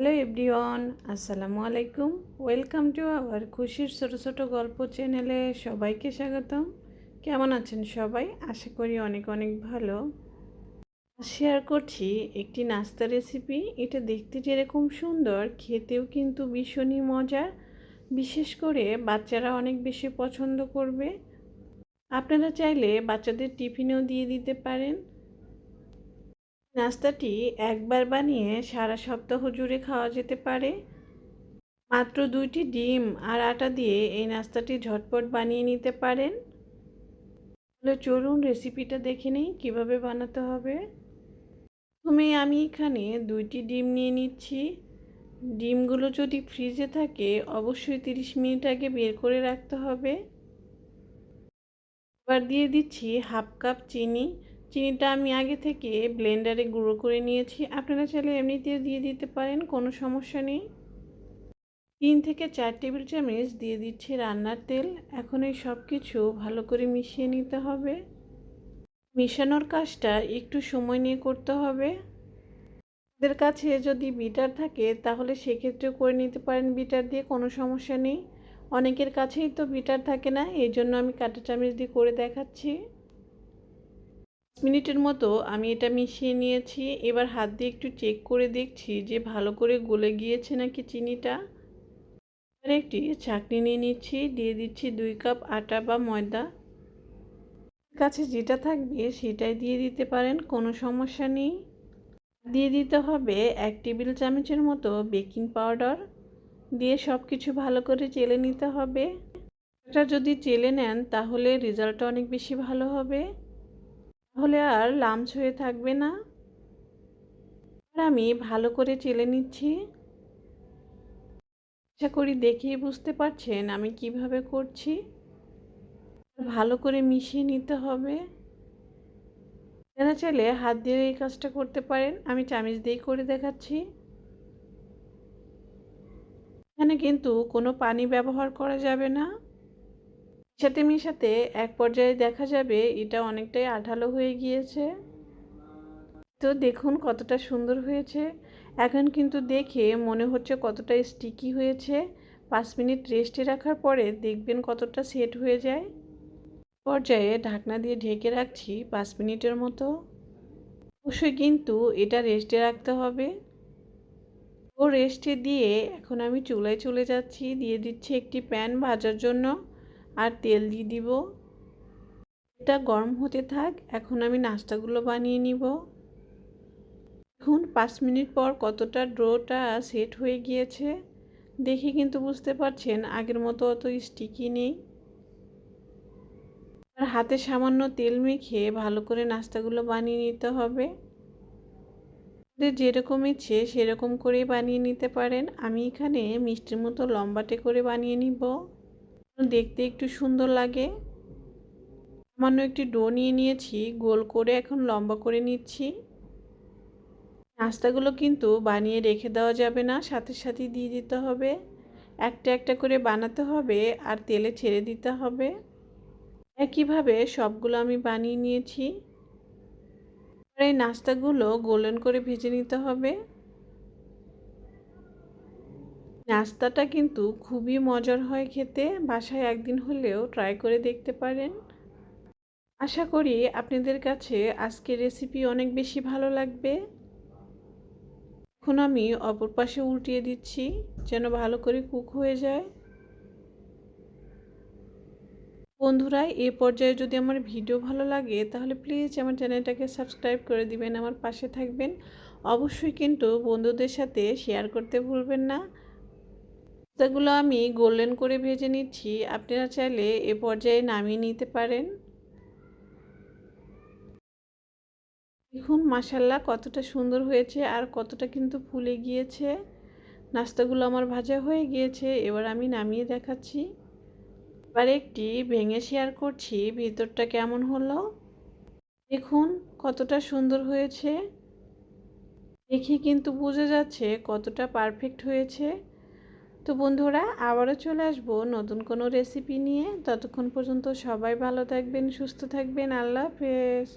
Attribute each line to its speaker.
Speaker 1: Hello everyone, আসসালামু আলাইকুম। Welcome to our খুশির ছোটো ছোটো গল্প চ্যানেলে সবাইকে স্বাগতম। কেমন আছেন সবাই? আশা করি অনেক অনেক ভালো। শেয়ার করছি একটি নাস্তা রেসিপি। এটা দেখতে যেরকম সুন্দর, খেতেও কিন্তু ভীষণই মজার। বিশেষ করে বাচ্চারা অনেক বেশি পছন্দ করবে। আপনারা চাইলে বাচ্চাদের টিফিনেও দিয়ে দিতে পারেন। নাস্তাটি একবার বানিয়ে সারা সপ্তাহ জুড়ে খাওয়া যেতে পারে। মাত্র 2টি ডিম আর আটা দিয়ে এই নাস্তাটি ঝটপট বানিয়ে নিতে পারেন। তাহলে চলুন রেসিপিটা দেখে নিই কীভাবে বানাতে হবে। প্রথমে আমি এখানে 2টি ডিম নিয়ে নিচ্ছি। ডিমগুলো যদি ফ্রিজে থাকে অবশ্যই 30 মিনিট আগে বের করে রাখতে হবে। এবার দিয়ে দিচ্ছি হাফ কাপ চিনি। চিনিটা আমি আগে থেকে ব্লেন্ডারে গুঁড়ো করে নিয়েছি। আপনারা চাইলে এমনিতেও দিয়ে দিতে পারেন, কোনো সমস্যা নেই। 3 থেকে 4 টেবিল চামচ দিয়ে দিচ্ছি রান্নার তেল। এখন এই সব কিছু ভালো করে মিশিয়ে নিতে হবে। মেশানোর কাজটা একটু সময় নিয়ে করতে হবে। আপনাদের কাছে যদি বিটার থাকে তাহলে সেক্ষেত্রেও করে নিতে পারেন বিটার দিয়ে, কোনো সমস্যা নেই। অনেকের কাছেই তো বিটার থাকে না, এই জন্য আমি কাঁটা চামচ দিয়ে করে দেখাচ্ছি। 5 মিনিটের মতো আমি এটা মিশিয়ে নিয়েছি। এবার হাত দিয়ে একটু চেক করে দেখছি যে ভালো করে গলে গিয়েছে নাকি চিনিটা। একটি ছাঁকনি নিয়ে নিচ্ছি, দিয়ে দিচ্ছি 2 কাপ আটা বা ময়দা। কাছে যেটা থাকবে সেটাই দিয়ে দিতে পারেন, কোনো সমস্যা নেই। দিয়ে দিতে হবে 1 টেবিল চামচের মতো বেকিং পাউডার। দিয়ে সব কিছু ভালো করে চেলে নিতে হবে। এটা যদি চেলে নেন তাহলে রেজাল্টটা অনেক বেশি ভালো হবে, তাহলে আর লামস হয়ে থাকবে না। আর আমি ভালো করে চেলে নিচ্ছি। আশা করি দেখেই বুঝতে পারছেন আমি কিভাবে করছি। ভালো করে মিশিয়ে নিতে হবে। আপনারা চাইলে হাত দিয়ে এই কাজটা করতে পারেন, আমি চামচ দিয়েই করে দেখাচ্ছি। এখানে কিন্তু কোনো পানি ব্যবহার করা যাবে না। সাথে মিশাতে এক পর্যায়ে দেখা যাবে এটা অনেকটাই আঠালো হয়ে গিয়েছে। তো দেখুন কতটা সুন্দর হয়েছে। এখন কিন্তু দেখে মনে হচ্ছে কতটা স্টিকি হয়েছে। 5 মিনিট রেস্টে রাখার পরে দেখবেন কতটা সেট হয়ে যায়। পর্যায়ে ঢাকনা দিয়ে ঢেকে রাখছি 5 মিনিটের মতো। অবশ্যই কিন্তু এটা রেস্টে রাখতে হবে। ও রেস্টে দিয়ে এখন আমি চুলায় চলে যাচ্ছি। দিয়ে দিচ্ছি একটি প্যান ভাজার জন্য, আর তেল দিয়ে দিব। এটা গরম হতে থাক, এখন আমি নাস্তাগুলো বানিয়ে নিব। এখন 5 মিনিট পর কতটা ডোটা সেট হয়ে গিয়েছে দেখে কিন্তু বুঝতে পারছেন আগের মতো অত স্টিকি নেই। আর হাতে সামান্য তেল মেখে ভালো করে নাস্তাগুলো বানিয়ে নিতে হবে। যেরকম ইচ্ছে সেরকম করেই বানিয়ে নিতে পারেন। আমি এখানে মিষ্টির মতো লম্বাটে করে বানিয়ে নিব, দেখতে একটু সুন্দর লাগে। সামান্য একটি ডো নিয়ে নিয়েছি, গোল করে এখন লম্বা করে নিচ্ছি। নাস্তাগুলো কিন্তু বানিয়ে রেখে দেওয়া যাবে না, সাথে সাথে দিয়ে দিতে হবে। একটা একটা করে বানাতে হবে আর তেলে ছেড়ে দিতে হবে। একইভাবে সবগুলো আমি বানিয়ে নিয়েছি। এই নাস্তাগুলো গোল্ডেন করে ভেজে নিতে হবে। নাস্তাটা কিন্তু খুবই মজার হয় খেতে, বাসায় একদিন হলেও ট্রাই করে দেখতে পারেন। আশা করি আপনাদের কাছে আজকের রেসিপি অনেক বেশি ভালো লাগবে। এখন আমি অপর পাশে উল্টিয়ে দিচ্ছি যেন ভালো করে কুক হয়ে যায়। বন্ধুরা, এই পর্যায়ে যদি আমার ভিডিও ভালো লাগে তাহলে প্লিজ আমার চ্যানেলটাকে সাবস্ক্রাইব করে দিবেন, আমার পাশে থাকবেন। অবশ্যই কিন্তু বন্ধুদের সাথে শেয়ার করতে ভুলবেন না। সেগুলো আমি গোল্ডেন করে ভেজে নিচ্ছি, আপনারা চাইলে এ পর্যায়ে নামিয়ে নিতে পারেন। দেখুন মাশাআল্লাহ কতটা সুন্দর হয়েছে আর কতটা কিন্তু ফুলে গিয়েছে। নাস্তাগুলো আমার ভাজা হয়ে গিয়েছে, এবার আমি নামিয়ে দেখাচ্ছি। এবার একটি ভেঙে শেয়ার করছি ভিতরটা কেমন হলো। দেখুন কতটা সুন্দর হয়েছে, দেখে কিন্তু বোঝা যাচ্ছে কতটা পারফেক্ট হয়েছে। তো বন্ধুরা, আবারও চলে আসবো নতুন কোনো রেসিপি নিয়ে। ততক্ষণ পর্যন্ত সবাই ভালো থাকবেন, সুস্থ থাকবেন। আল্লাহ হাফেজ।